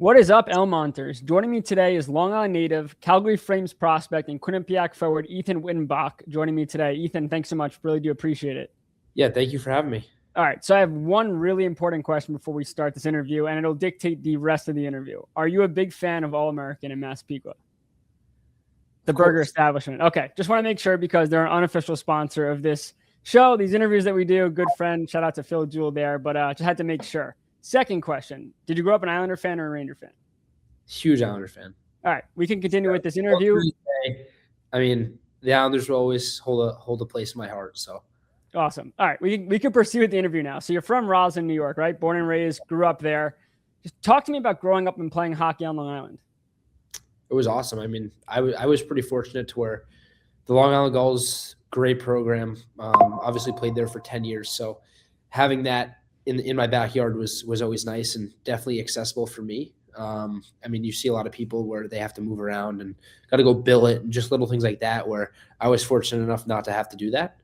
What is up, Elmonters? Joining me today is Long Island native, Calgary Flames prospect, and Quinnipiac forward Ethan Wyttenbach joining me today. Ethan, thanks so much. Really do appreciate it. Yeah, thank you for having me. All right, so I have one really important question before we start this interview, and it'll dictate the rest of the interview. Are you a big fan of All-American in Massapequa? The burger establishment. Okay, just want to make sure because they're an unofficial sponsor of this show, these interviews that we do. Good friend. Shout out to Phil Jewell there, but just had to make sure. Second question. Did you grow up an Islander fan or a Ranger fan? Huge Islander fan. All right, we can continue with this interview. I mean, the Islanders will always hold a place in my heart. So awesome. All right, we can proceed with the interview now. So you're from Roslyn, New York, right? Born and raised, grew up there. Just talk to me about growing up and playing hockey on Long Island. It was awesome. I mean, I was pretty fortunate to where the Long Island Gulls, great program. Obviously played there for 10 years. So having that in my backyard was always nice and definitely accessible for me. I mean, you see a lot of people where they have to move around and got to go bill it and just little things like that, where I was fortunate enough not to have to do that.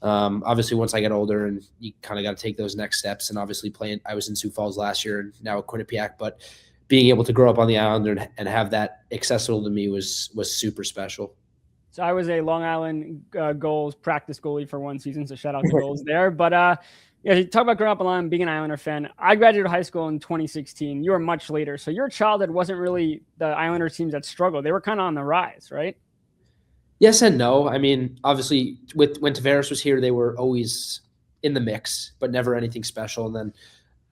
Obviously, once I got older and you kind of got to take those next steps, and obviously I was in Sioux Falls last year and now at Quinnipiac, but being able to grow up on the island and have that accessible to me was super special. So I was a Long Island Gulls practice goalie for one season, so shout out to Gulls there. But yeah, you talk about growing up on Long Island, being an Islander fan. I graduated high school in 2016. You were much later, so your childhood wasn't really the Islander teams that struggled. They were kind of on the rise, right? Yes and no. I mean, obviously, when Tavares was here, they were always in the mix, but never anything special. And then,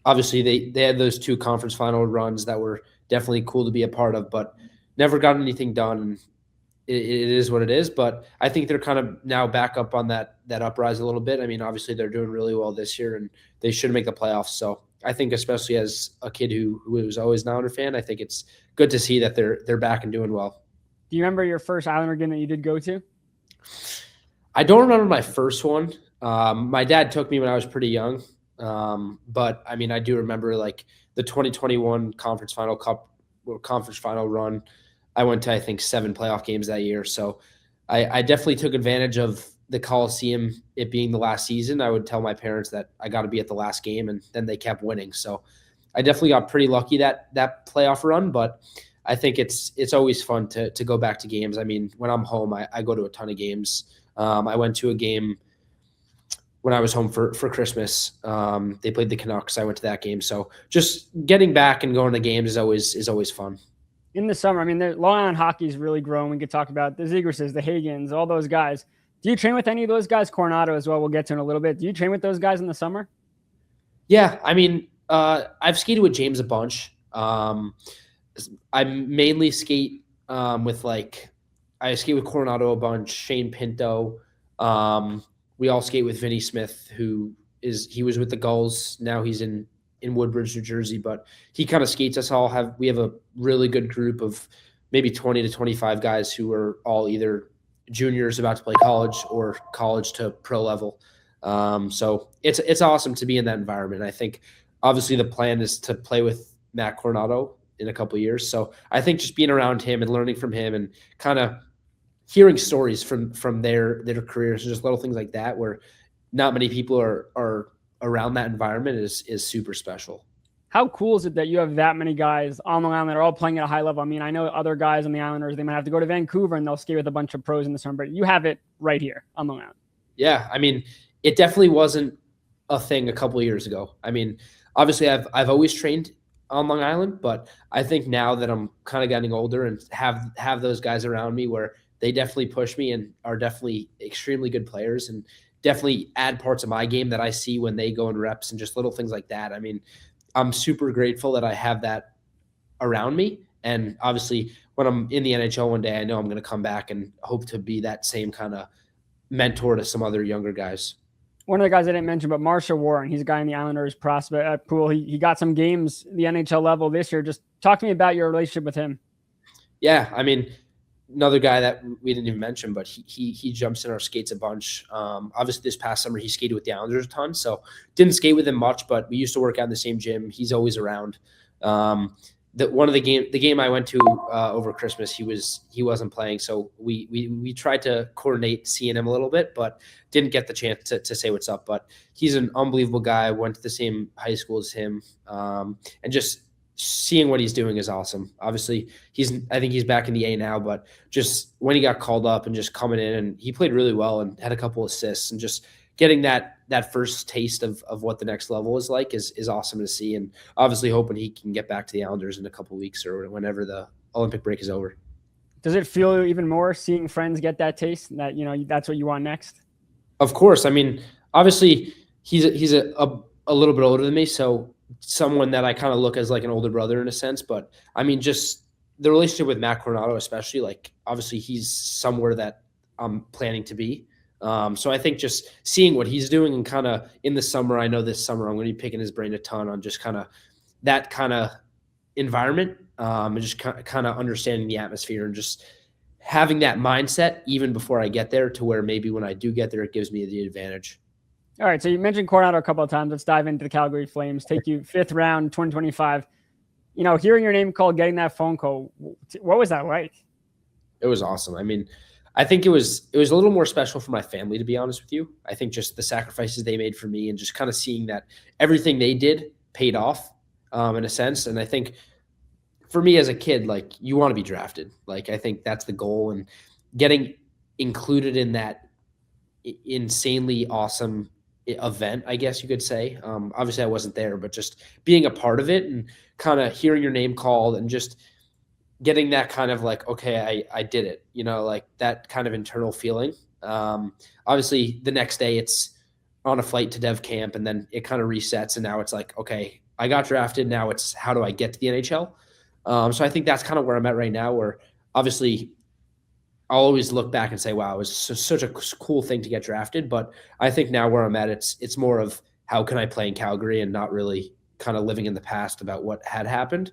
obviously, they had those two conference final runs that were definitely cool to be a part of, but never got anything done. It is what it is, but I think they're kind of now back up on that uprise a little bit. I mean, obviously, they're doing really well this year, and they should make the playoffs. So I think, especially as a kid who was always an Islander fan, I think it's good to see that they're back and doing well. Do you remember your first Islander game that you did go to? I don't remember my first one. My dad took me when I was pretty young. But I mean, I do remember like the 2021 conference final run. I went to, I think, 7 playoff games that year. So I definitely took advantage of the Coliseum, it being the last season. I would tell my parents that I got to be at the last game, and then they kept winning. So I definitely got pretty lucky that playoff run, but I think it's always fun to go back to games. I mean, when I'm home, I go to a ton of games. I went to a game when I was home for Christmas. They played the Canucks. I went to that game. So just getting back and going to games is always fun. In the summer, I mean, Long Island hockey is really grown. We could talk about the Zegras, the Hagans, all those guys. Do you train with any of those guys? Coronado as well. We'll get to in a little bit. Do you train with those guys in the summer? Yeah, I mean, I've skated with James a bunch. I mainly skate with I skate with Coronado a bunch, Shane Pinto. We all skate with Vinny Smith, he was with the Gulls. Now he's in Woodbridge, New Jersey, but he kind of skates us all. We have a really good group of maybe 20 to 25 guys who are all either juniors about to play college or college to pro level. So it's awesome to be in that environment. I think obviously the plan is to play with Matt Coronado in a couple of years. So I think just being around him and learning from him and kind of hearing stories from their careers and just little things like that, where not many people are around that environment is super special. How cool is it that you have that many guys on the island that are all playing at a high level? I mean, I know other guys on the Islanders, they might have to go to Vancouver and they'll skate with a bunch of pros in the summer, but you have it right here on Long Island. Yeah. I mean, it definitely wasn't a thing a couple of years ago. I mean, obviously I've always trained on Long Island, but I think now that I'm kind of getting older and have those guys around me where they definitely push me and are definitely extremely good players and definitely add parts of my game that I see when they go in reps and just little things like that. I mean, I'm super grateful that I have that around me. And obviously when I'm in the NHL one day, I know I'm going to come back and hope to be that same kind of mentor to some other younger guys. One of the guys I didn't mention, but Marsha Warren, he's a guy in the Islanders prospect pool. He got some games the NHL level this year. Just talk to me about your relationship with him. Yeah. I mean, another guy that we didn't even mention, but he jumps in our skates a bunch. Obviously, this past summer, he skated with the Islanders a ton, so didn't skate with him much, but we used to work out in the same gym. He's always around. The game I went to over Christmas, he wasn't playing, so we tried to coordinate seeing him a little bit, but didn't get the chance to say what's up. But he's an unbelievable guy. Went to the same high school as him, and just seeing what he's doing is awesome. Obviously, I think he's back in the A now, but just when he got called up and just coming in, and he played really well and had a couple assists, and just getting that first taste of what the next level is like is awesome to see. And obviously hoping he can get back to the Islanders in a couple weeks or whenever the Olympic break is over. Does it feel even more seeing friends get that taste that, that's what you want next? Of course. I mean, obviously he's a little bit older than me, so someone that I kind of look as like an older brother in a sense. But I mean, just the relationship with Matt Coronado, especially, like obviously he's somewhere that I'm planning to be. So I think just seeing what he's doing and kind of in the summer, I know this summer I'm going to be picking his brain a ton on just kind of that kind of environment, and just kind of understanding the atmosphere and just having that mindset even before I get there to where maybe when I do get there, it gives me the advantage. All right. So you mentioned Coronado a couple of times. Let's dive into the Calgary Flames. Take you 5th round, 2025. Hearing your name called, getting that phone call, what was that like? It was awesome. I mean, I think it was a little more special for my family, to be honest with you. I think just the sacrifices they made for me and just kind of seeing that everything they did paid off, in a sense. And I think for me as a kid, like you want to be drafted. Like, I think that's the goal, and getting included in that insanely awesome event, I guess you could say. Obviously I wasn't there, but just being a part of it and kind of hearing your name called and just getting that kind of like, okay, I did it, like that kind of internal feeling. Obviously the next day it's on a flight to dev camp, and then it kind of resets. And now it's like, okay, I got drafted. Now it's how do I get to the NHL? So I think that's kind of where I'm at right now, where obviously I'll always look back and say, wow, it was such a cool thing to get drafted. But I think now where I'm at, it's more of how can I play in Calgary and not really kind of living in the past about what had happened,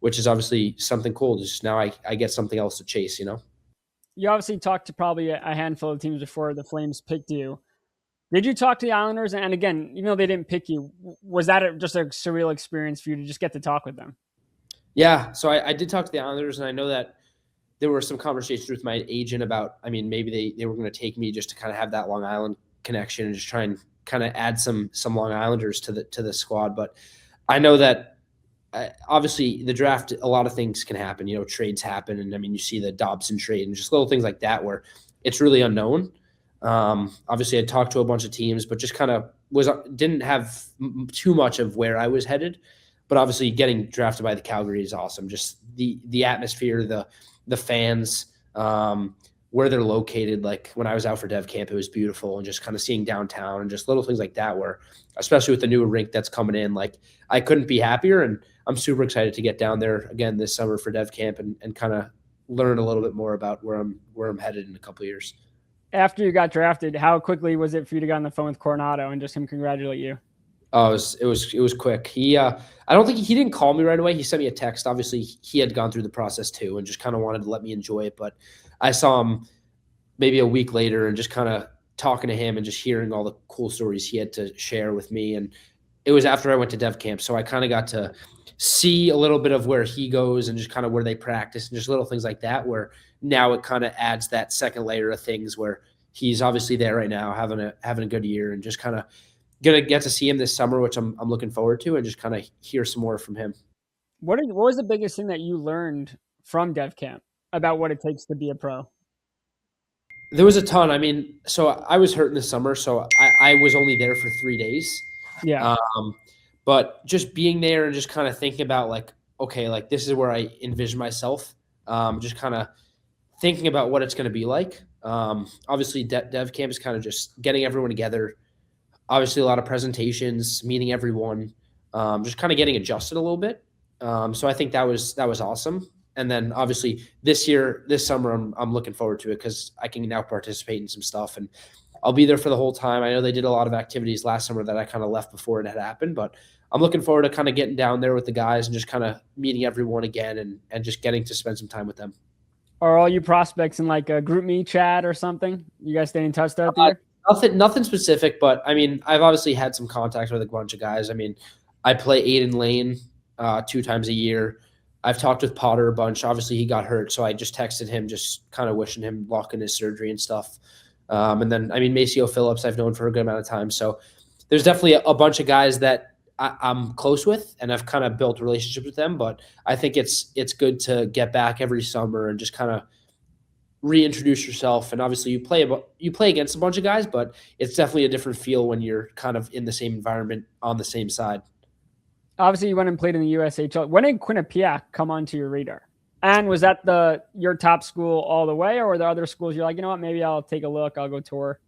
which is obviously something cool. Just now I get something else to chase, You obviously talked to probably a handful of teams before the Flames picked you. Did you talk to the Islanders? And again, even though they didn't pick you, was that just a surreal experience for you to just get to talk with them? Yeah. So I did talk to the Islanders, and I know that there were some conversations with my agent about, I mean, maybe they were going to take me just to kind of have that Long Island connection and just try and kind of add some Long Islanders to the squad. But I know that obviously the draft, a lot of things can happen, trades happen. And I mean, you see the Dobson trade and just little things like that where it's really unknown. Obviously I talked to a bunch of teams, but just kind of didn't have too much of where I was headed. But obviously getting drafted by the Calgary is awesome. Just the atmosphere, the fans, where they're located. Like when I was out for dev camp, it was beautiful, and just kind of seeing downtown and just little things like that where, especially with the new rink that's coming in, like I couldn't be happier. And I'm super excited to get down there again this summer for dev camp and kind of learn a little bit more about where I'm headed in a couple of years. After you got drafted, how quickly was it for you to get on the phone with Coronado and just him congratulate you? Oh, it was quick. I don't think he didn't call me right away. He sent me a text. Obviously, he had gone through the process too, and just kind of wanted to let me enjoy it. But I saw him maybe a week later, and just kind of talking to him and just hearing all the cool stories he had to share with me. And it was after I went to dev camp, so I kind of got to see a little bit of where he goes and just kind of where they practice and just little things like that. Where now it kind of adds that second layer of things where he's obviously there right now, having a good year, and just kind of gonna get to see him this summer, which I'm looking forward to, and just kind of hear some more from him. What was the biggest thing that you learned from dev camp about what it takes to be a pro? There was a ton. I mean, so I was hurt in the summer, so I was only there for 3 days. Yeah. But just being there and just kind of thinking about like, okay, like this is where I envision myself. Just kind of thinking about what it's going to be like. Obviously, dev camp is kind of just getting everyone together. Obviously, a lot of presentations, meeting everyone, just kind of getting adjusted a little bit. So I think that was awesome. And then obviously this summer, I'm looking forward to it because I can now participate in some stuff, and I'll be there for the whole time. I know they did a lot of activities last summer that I kind of left before it had happened, but I'm looking forward to kind of getting down there with the guys and just kind of meeting everyone again and just getting to spend some time with them. Are all you prospects in like a group me chat or something? You guys stay in touch throughout the year? Nothing specific, but I mean, I've obviously had some contact with a bunch of guys. I mean, I play Aiden Lane 2 times a year. I've talked with Potter a bunch. Obviously, he got hurt, so I just texted him, just kind of wishing him luck in his surgery and stuff. And then, I mean, Maceo Phillips I've known for a good amount of time. So there's definitely a bunch of guys that I'm close with, and I've kind of built relationships with them. But I think it's good to get back every summer and just kind of reintroduce yourself. And obviously you play against a bunch of guys, but it's definitely a different feel when you're kind of in the same environment on the same side. Obviously, you went and played in the USHL. When did Quinnipiac come onto your radar? And was that your top school all the way, or were there other schools you're like, you know what, maybe I'll take a look, I'll go tour?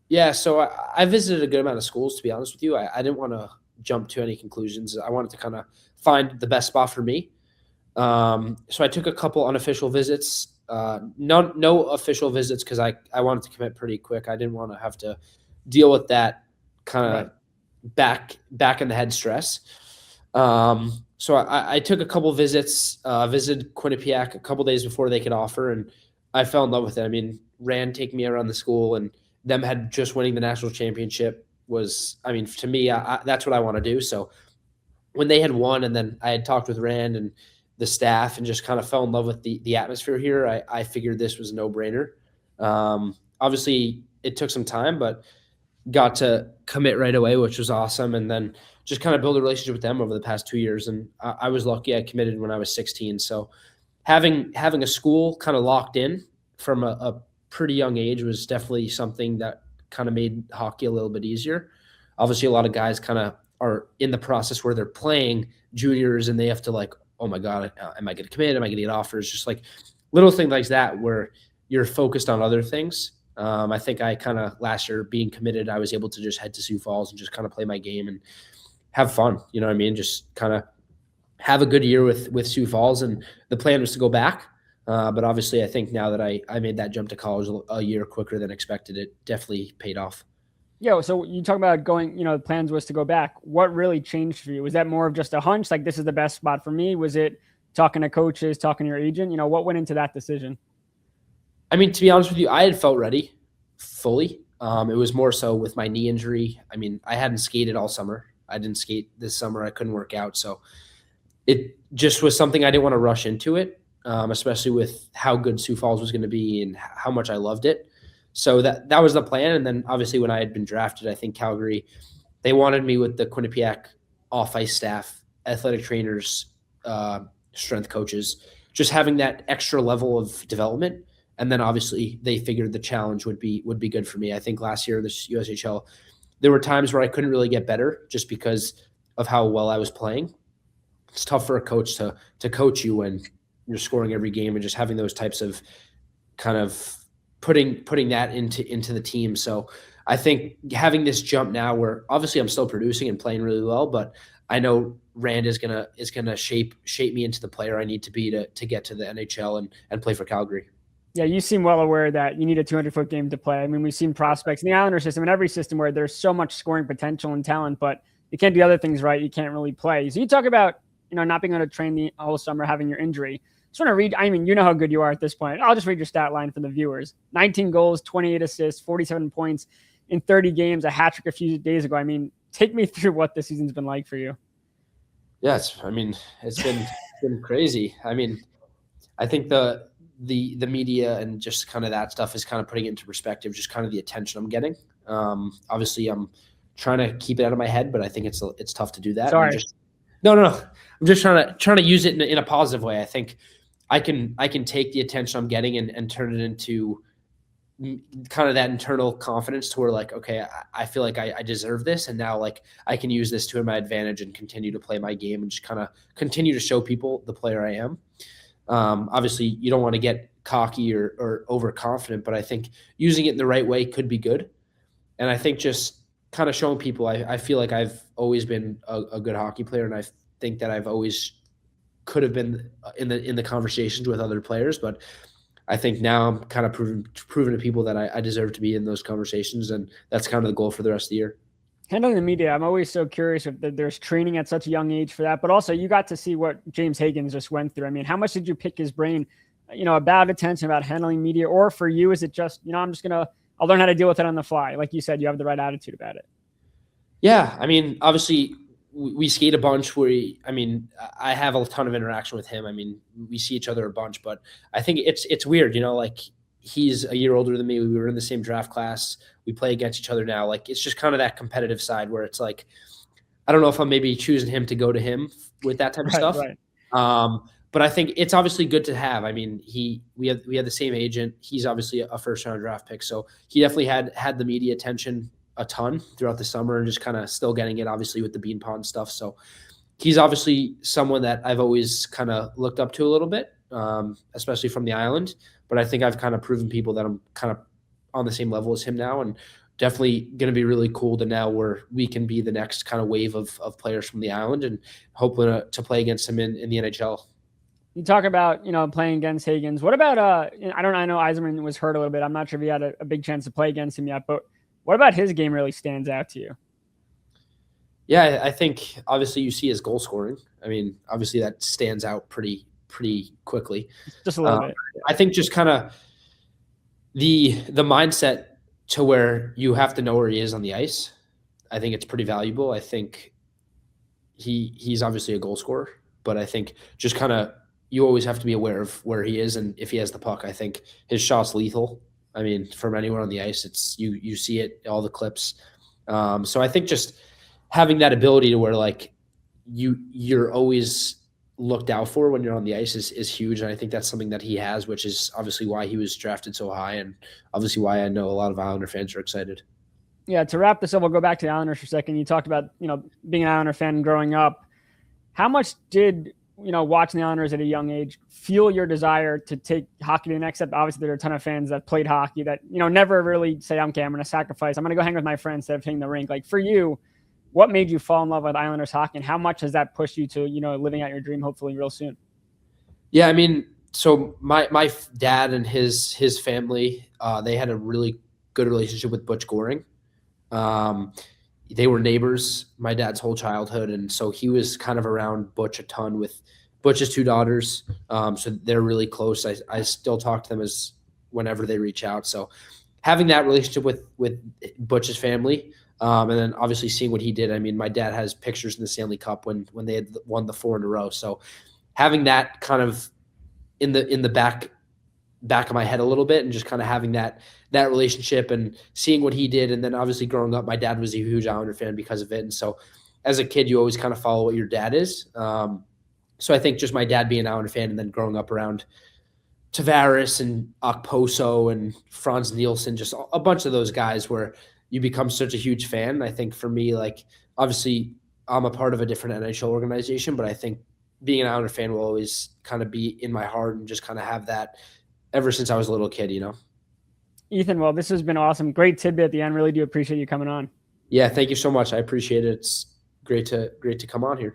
Yeah, so I visited a good amount of schools, to be honest with you. I didn't want to jump to any conclusions. I wanted to kind of find the best spot for me. So I took a couple unofficial visits. No official visits because I wanted to commit pretty quick. I didn't want to have to deal with that kind of back in the head stress. So I took a couple visits, visited Quinnipiac a couple days before they could offer, and I fell in love with it. I mean, Rand taking me around the school, and them had just winning the national championship was, I mean, to me, that's what I want to do. So when they had won, and then I had talked with Rand and the staff and just kind of fell in love with the atmosphere here, I figured this was a no-brainer. Obviously, it took some time, but got to commit right away, which was awesome. And then just kind of build a relationship with them over the past 2 years. And I was lucky. I committed when I was 16. So having a school kind of locked in from a pretty young age was definitely something that kind of made hockey a little bit easier. Obviously, a lot of guys kind of are in the process where they're playing juniors and they have to like, oh my God, am I going to commit? Am I going to get offers? Just like little things like that where you're focused on other things. I think I kind of last year being committed, I was able to just head to Sioux Falls and just kind of play my game and have fun. You know what I mean? Just kind of have a good year with Sioux Falls. And the plan was to go back. But obviously I think now that I made that jump to college a year quicker than expected, it definitely paid off. Yeah. So you talk about going, the plans was to go back. What really changed for you? Was that more of just a hunch? Like, this is the best spot for me? Was it talking to coaches, talking to your agent? What went into that decision? I mean, to be honest with you, I had felt ready fully. It was more so with my knee injury. I mean, I hadn't skated all summer. I didn't skate this summer. I couldn't work out. So it just was something I didn't want to rush into it, especially with how good Sioux Falls was going to be and how much I loved it. So that was the plan. And then obviously when I had been drafted, I think Calgary, they wanted me with the Quinnipiac off-ice staff, athletic trainers, strength coaches, just having that extra level of development. And then obviously they figured the challenge would be good for me. I think last year, this USHL, there were times where I couldn't really get better just because of how well I was playing. It's tough for a coach to coach you when you're scoring every game and just having those types of kind of putting that into the team. So I think having this jump now where obviously I'm still producing and playing really well, but I know Rand is gonna shape me into the player I need to be to get to the NHL and play for Calgary. Yeah, you seem well aware that you need a 200-foot game to play. I mean, we've seen prospects in the Islander system and every system where there's so much scoring potential and talent, but you can't do other things right. You can't really play. So you talk about, not being able to train the whole summer, having your injury. Just want to read, I mean, you know how good you are at this point. I'll just read your stat line for the viewers. 19 goals, 28 assists, 47 points in 30 games, a hat trick a few days ago. I mean, take me through what this season's been like for you. Yes, I mean, it's been crazy. I mean, I think the media and just kind of that stuff is kind of putting it into perspective, just kind of the attention I'm getting. Obviously I'm trying to keep it out of my head, but I think it's tough to do that. Sorry. No. I'm just trying to use it in a positive way. I think I can take the attention I'm getting and turn it into kind of that internal confidence to where like, okay, I feel like I deserve this. And now like I can use this to my advantage and continue to play my game and just kind of continue to show people the player I am. Obviously you don't want to get cocky or overconfident, but I think using it in the right way could be good. And I think just kind of showing people, I feel like I've always been a good hockey player. And I think that I've always could have been in the conversations with other players, but I think now I'm kind of proving to people that I deserve to be in those conversations. And that's kind of the goal for the rest of the year. Handling the media, I'm always so curious if there's training at such a young age for that, but also you got to see what James Higgins just went through. I mean, how much did you pick his brain, about attention, about handling media, or for you, is it just, I'll learn how to deal with it on the fly. Like you said, you have the right attitude about it. Yeah. I mean, obviously we skate a bunch I have a ton of interaction with him. I mean, we see each other a bunch, but I think it's weird, like he's a year older than me. We were in the same draft class. We play against each other now. Like, it's just kind of that competitive side where it's like, I don't know if I'm maybe choosing him to go to him with that type of stuff. Right. But I think it's obviously good to have. I mean, we had the same agent. He's obviously a first round draft pick, so he definitely had the media attention a ton throughout the summer, and just kind of still getting it obviously with the Bean Pond stuff. So he's obviously someone that I've always kind of looked up to a little bit, especially from the island. But I think I've kind of proven people that I'm kind of on the same level as him now, and definitely going to be really cool to now where we can be the next kind of wave of players from the island, and hopefully to play against him in the NHL. You talk about, playing against Higgins. What about, I know Yzerman was hurt a little bit. I'm not sure if he had a big chance to play against him yet, but what about his game really stands out to you? Yeah, I think obviously you see his goal scoring. I mean, obviously that stands out pretty quickly. Just a little bit. I think just kind of the mindset to where you have to know where he is on the ice. I think it's pretty valuable. I think he's obviously a goal scorer, but I think just kind of you always have to be aware of where he is, and if he has the puck, I think his shot's lethal. I mean, from anywhere on the ice, it's you see it, all the clips. So I think just having that ability to where like you're always looked out for when you're on the ice is huge, and I think that's something that he has, which is obviously why he was drafted so high, and obviously why I know a lot of Islander fans are excited. Yeah, to wrap this up, we'll go back to the Islanders for a second. You talked about being an Islander fan growing up. How much did watching the Islanders at a young age fuel your desire to take hockey to the next step? Obviously, there are a ton of fans that played hockey that never really say, "Okay, I'm going to sacrifice. I'm going to go hang with my friends instead of hitting the rink." Like for you, what made you fall in love with Islanders hockey, and how much has that pushed you to, living out your dream hopefully real soon? Yeah, I mean, so my dad and his family, they had a really good relationship with Butch Goring. They were neighbors my dad's whole childhood, and so he was kind of around Butch a ton with Butch's two daughters. So they're really close. I still talk to them as whenever they reach out. So having that relationship with Butch's family, and then obviously seeing what he did. I mean, my dad has pictures in the Stanley Cup when they had won the 4 in a row. So having that kind of in the back of my head a little bit, and just kind of having that relationship and seeing what he did. And then obviously growing up, my dad was a huge Islander fan because of it. And so as a kid, you always kind of follow what your dad is. So I think just my dad being an Islander fan, and then growing up around Tavares and Okposo and Franz Nielsen, just a bunch of those guys where you become such a huge fan. I think for me, like, obviously I'm a part of a different NHL organization, but I think being an Islander fan will always kind of be in my heart, and just kind of have that ever since I was a little kid, Ethan, well, this has been awesome. Great tidbit at the end. Really do appreciate you coming on. Yeah, thank you so much. I appreciate it. It's great to come on here.